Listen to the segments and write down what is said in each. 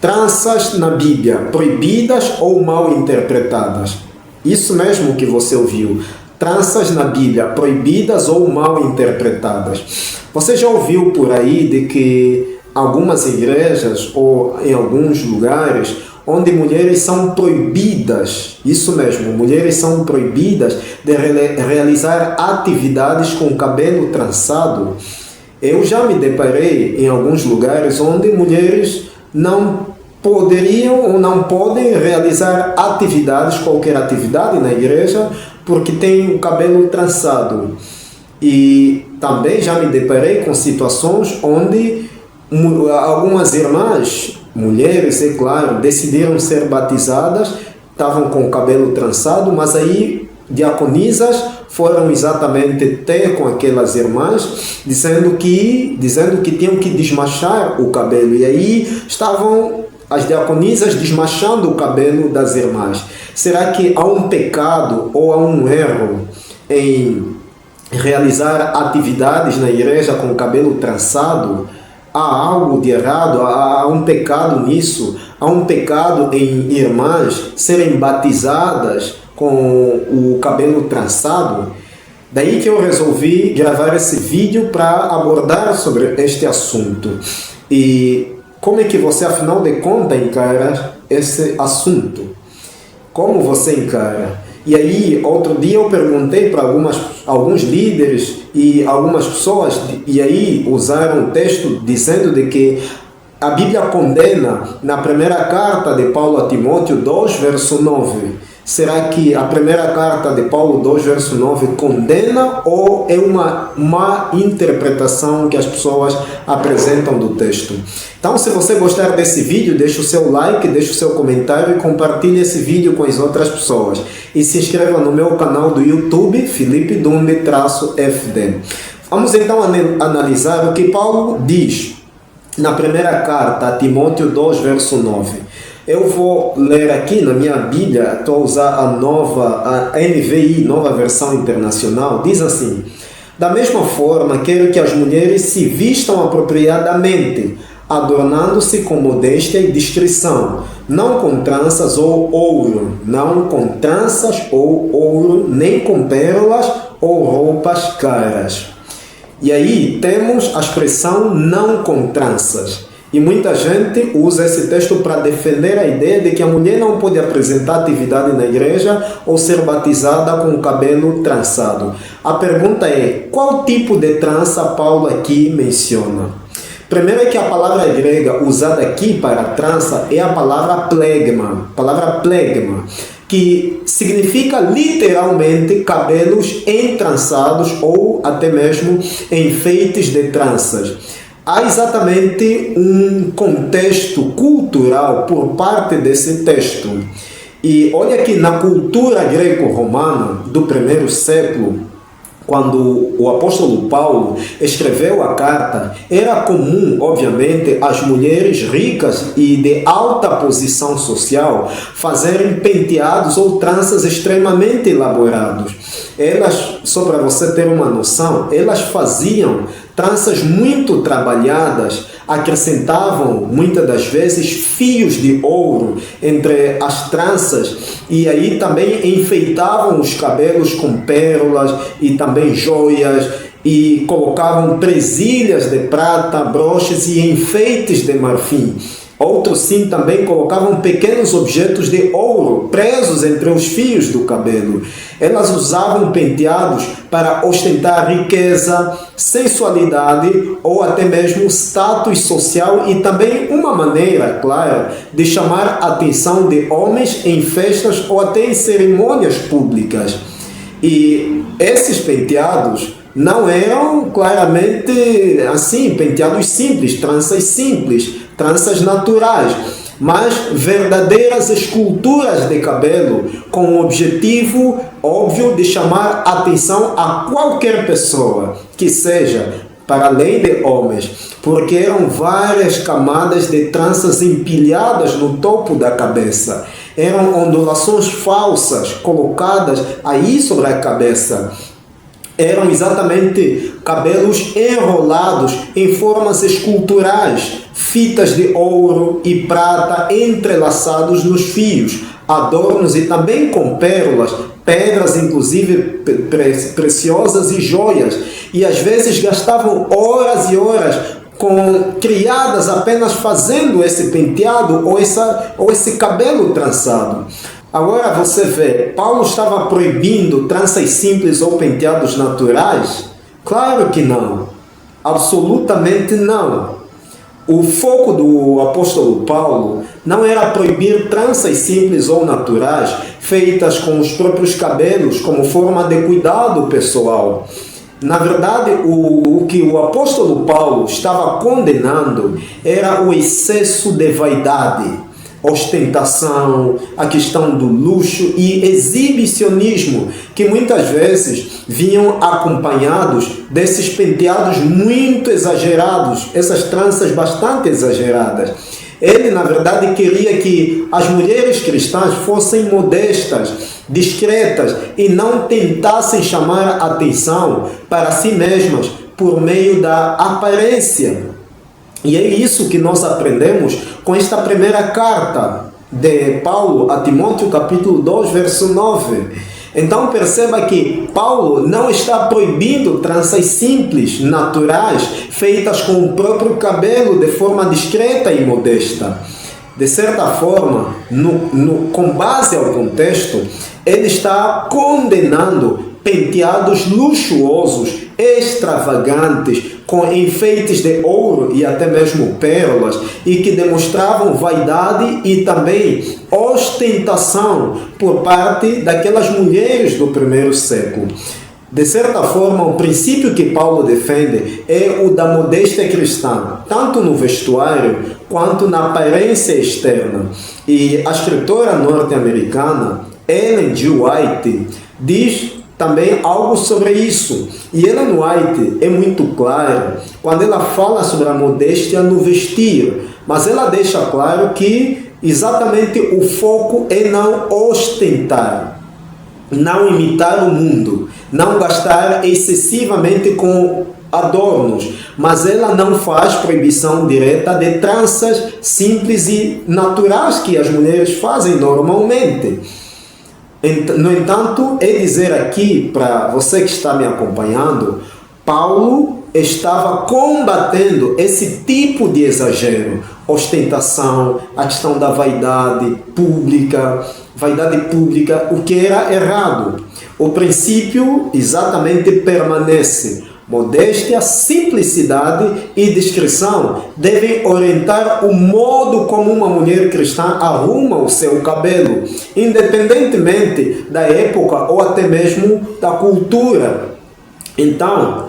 Tranças na Bíblia, proibidas ou mal interpretadas. Isso mesmo que você ouviu. Tranças na Bíblia, proibidas ou mal interpretadas. Você já ouviu por aí de que algumas igrejas ou em alguns lugares onde mulheres são proibidas, isso mesmo, mulheres são proibidas de realizar atividades com cabelo trançado? Eu já me deparei em alguns lugares onde mulheres não poderiam ou não podem realizar atividades, qualquer atividade na igreja, porque tem o cabelo trançado. E também já me deparei com situações onde algumas irmãs, mulheres, é claro, decidiram ser batizadas, estavam com o cabelo trançado, mas aí diaconisas foram exatamente ter com aquelas irmãs, dizendo que tinham que desmachar o cabelo. E aí estavam as diaconisas desmachando o cabelo das irmãs. Será que há um pecado ou há um erro em realizar atividades na igreja com o cabelo trançado? Há algo de errado? Há um pecado nisso? Há um pecado em irmãs serem batizadas com o cabelo trançado? Daí que eu resolvi gravar esse vídeo para abordar sobre este assunto. E como é que você, afinal de contas, encara esse assunto? Como você encara? E aí, outro dia eu perguntei para alguns líderes e algumas pessoas, e aí usaram um texto dizendo de que a Bíblia condena na primeira carta de Paulo a Timóteo 2, verso 9. Será que a primeira carta de Paulo 2, verso 9 condena ou é uma má interpretação que as pessoas apresentam do texto? Então, se você gostar desse vídeo, deixe o seu like, deixe o seu comentário e compartilhe esse vídeo com as outras pessoas. E se inscreva no meu canal do YouTube, Felipe Dumbe-FD. Vamos então analisar o que Paulo diz na primeira carta a Timóteo 2, verso 9. Eu vou ler aqui na minha Bíblia, estou a usar a NVI, Nova Versão Internacional, diz assim: da mesma forma, quero que as mulheres se vistam apropriadamente, adornando-se com modéstia e discrição, não com tranças ou ouro, nem com pérolas ou roupas caras. E aí temos a expressão não com tranças. E muita gente usa esse texto para defender a ideia de que a mulher não pode apresentar atividade na igreja ou ser batizada com o cabelo trançado. A pergunta é: qual tipo de trança Paulo aqui menciona? Primeiro é que a palavra grega usada aqui para trança é a palavra plegma, que significa literalmente cabelos entrançados ou até mesmo enfeites de tranças. Há exatamente um contexto cultural por parte desse texto. E olha que na cultura greco-romana do primeiro século, quando o apóstolo Paulo escreveu a carta, era comum, obviamente, as mulheres ricas e de alta posição social fazerem penteados ou tranças extremamente elaborados. Elas, só para você ter uma noção, elas faziam tranças muito trabalhadas, acrescentavam muitas das vezes fios de ouro entre as tranças e aí também enfeitavam os cabelos com pérolas e também joias e colocavam presilhas de prata, broches e enfeites de marfim. Outros sim também colocavam pequenos objetos de ouro presos entre os fios do cabelo. Elas usavam penteados para ostentar riqueza, sensualidade ou até mesmo status social e também uma maneira, claro, de chamar a atenção de homens em festas ou até em cerimônias públicas. E esses penteados não eram claramente assim, penteados simples, tranças naturais, mas verdadeiras esculturas de cabelo com o objetivo óbvio de chamar atenção a qualquer pessoa, que seja para além de homens, porque eram várias camadas de tranças empilhadas no topo da cabeça. Eram ondulações falsas colocadas aí sobre a cabeça. eram exatamente cabelos enrolados em formas esculturais, fitas de ouro e prata entrelaçados nos fios, adornos e também com pérolas, pedras inclusive preciosas e joias, e às vezes gastavam horas e horas com criadas apenas fazendo esse penteado ou esse cabelo trançado. Agora você vê, Paulo estava proibindo tranças simples ou penteados naturais? Claro que não, absolutamente não. O foco do apóstolo Paulo não era proibir tranças simples ou naturais, feitas com os próprios cabelos como forma de cuidado pessoal. Na verdade, o que o apóstolo Paulo estava condenando era o excesso de vaidade, ostentação, a questão do luxo e exibicionismo, que muitas vezes vinham acompanhados desses penteados muito exagerados, essas tranças bastante exageradas. Ele, na verdade, queria que as mulheres cristãs fossem modestas, discretas e não tentassem chamar a atenção para si mesmas por meio da aparência. E é isso que nós aprendemos com esta primeira carta de Paulo a Timóteo, capítulo 2, verso 9. Então perceba que Paulo não está proibindo tranças simples, naturais, feitas com o próprio cabelo de forma discreta e modesta. De certa forma, com base ao contexto, ele está condenando penteados luxuosos, extravagantes, com enfeites de ouro e até mesmo pérolas, e que demonstravam vaidade e também ostentação por parte daquelas mulheres do primeiro século. De certa forma, o princípio que Paulo defende é o da modéstia cristã, tanto no vestuário quanto na aparência externa. E a escritora norte-americana Ellen G. White diz também algo sobre isso. E Ellen White é muito clara quando ela fala sobre a modéstia no vestir, mas ela deixa claro que exatamente o foco é não ostentar, não imitar o mundo, não gastar excessivamente com adornos, mas ela não faz proibição direta de tranças simples e naturais que as mulheres fazem normalmente. No entanto, é dizer aqui para você que está me acompanhando, Paulo estava combatendo esse tipo de exagero, ostentação, a questão da vaidade pública, o que era errado. O princípio exatamente permanece. Modéstia, simplicidade e discrição devem orientar o modo como uma mulher cristã arruma o seu cabelo, independentemente da época ou até mesmo da cultura. Então,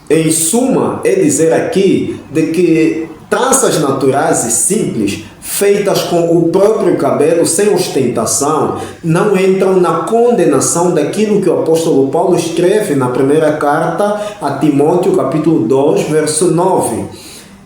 em suma, é dizer aqui de que tranças naturais e simples, feitas com o próprio cabelo, sem ostentação, não entram na condenação daquilo que o apóstolo Paulo escreve na primeira carta a Timóteo, capítulo 2, verso 9.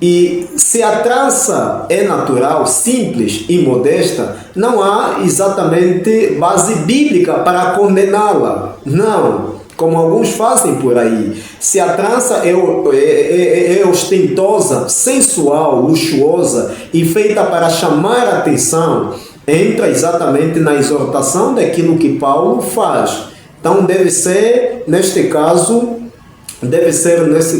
E se a trança é natural, simples e modesta, não há exatamente base bíblica para condená-la. Não, como alguns fazem por aí. Se a trança é ostentosa, sensual, luxuosa e feita para chamar a atenção, entra exatamente na exortação daquilo que Paulo faz. Então nesse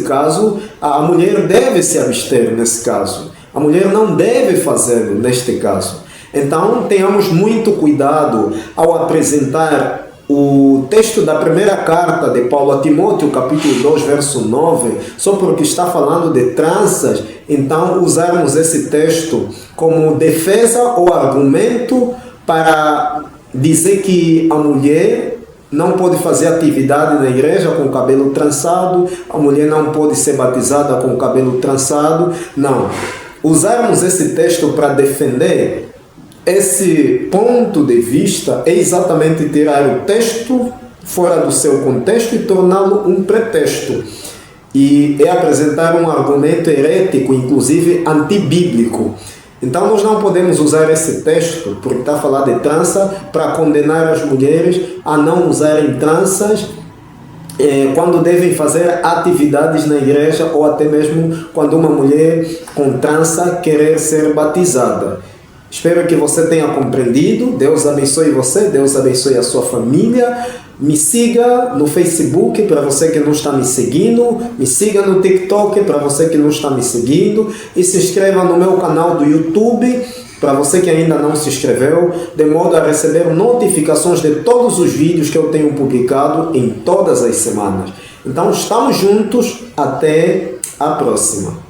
caso, a mulher deve se abster nesse caso. A mulher não deve fazê-lo neste caso. Então tenhamos muito cuidado ao apresentar o texto da primeira carta de Paulo a Timóteo, capítulo 2, verso 9, só porque está falando de tranças, então usarmos esse texto como defesa ou argumento para dizer que a mulher não pode fazer atividade na igreja com o cabelo trançado, a mulher não pode ser batizada com o cabelo trançado. Não. Usarmos esse texto para defender esse ponto de vista é exatamente tirar o texto fora do seu contexto e torná-lo um pretexto. E é apresentar um argumento herético, inclusive antibíblico. Então nós não podemos usar esse texto, porque está a falar de trança, para condenar as mulheres a não usarem tranças quando devem fazer atividades na igreja, ou até mesmo quando uma mulher com trança querer ser batizada. Espero que você tenha compreendido. Deus abençoe você, Deus abençoe a sua família. Me siga no Facebook para você que não está me seguindo, me siga no TikTok para você que não está me seguindo, e se inscreva no meu canal do YouTube para você que ainda não se inscreveu, de modo a receber notificações de todos os vídeos que eu tenho publicado em todas as semanas. Então estamos juntos, até a próxima.